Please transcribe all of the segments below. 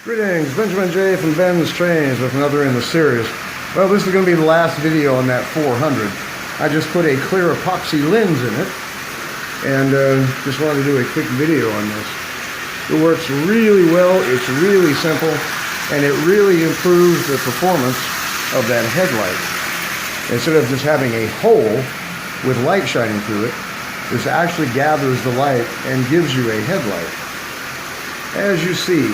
Greetings, Benjamin J. from BENZTRAINZ with another in the series. Well, this is going to be the last video on that 400. I just put a clear epoxy lens in it, and just wanted to do a quick video on this. It works really well, it's really simple, and it really improves the performance of that headlight. Instead of just having a hole with light shining through it, this actually gathers the light and gives you a headlight. As you see,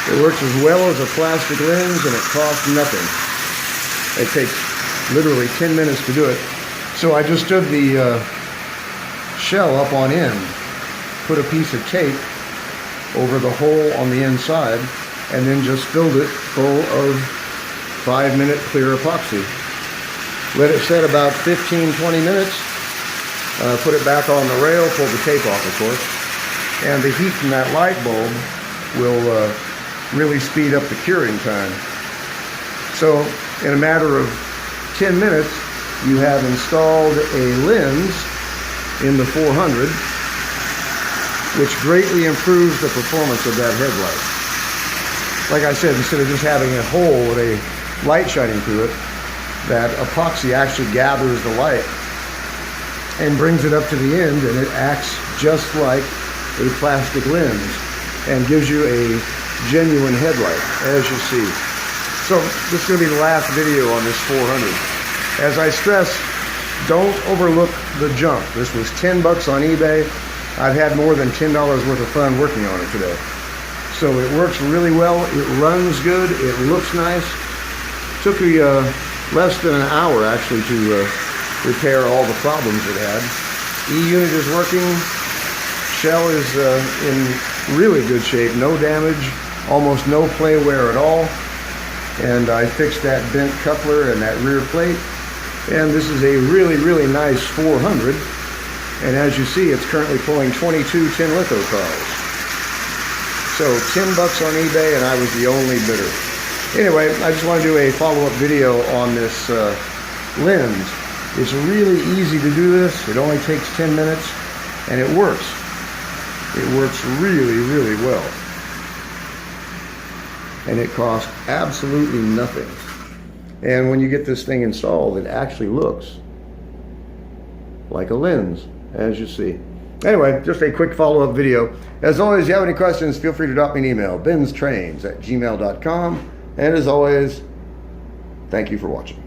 it works as well as a plastic lens, and it costs nothing. It takes literally 10 minutes to do it. So I just stood the shell up on end, put a piece of tape over the hole on the inside, and then just filled it full of 5-minute clear epoxy. Let it set about 15-20 minutes. Put it back on the rail, pull the tape off, of course, and the heat from that light bulb will really speed up the curing time. So in a matter of 10 minutes, you have installed a lens in the 400, which greatly improves the performance of that headlight. Like I said, instead of just having a hole with a light shining through it, that epoxy actually gathers the light and brings it up to the end, and it acts just like a plastic lens and gives you a genuine headlight, as you see. So this is going to be the last video on this 400. As I stress, don't overlook the junk. This was 10 bucks on eBay. I've had more than $10 worth of fun working on it today. So it works really well. It runs good. It looks nice. Took me less than an hour actually to repair all the problems it had. E-unit is working. Shell is in really good shape. No damage. Almost no play wear at all. And I fixed that bent coupler and that rear plate. And this is a really, really nice 400. And as you see, it's currently pulling 22 tin litho cars. So 10 bucks on eBay, and I was the only bidder. Anyway, I just want to do a follow-up video on this lens. It's really easy to do this. It only takes 10 minutes, and it works. It works really, really well. And it costs absolutely nothing. And when you get this thing installed, it actually looks like a lens, as you see. Anyway, just a quick follow-up video. As always, if you have any questions, feel free to drop me an email, BENZTRAINZ@gmail.com. And as always, thank you for watching.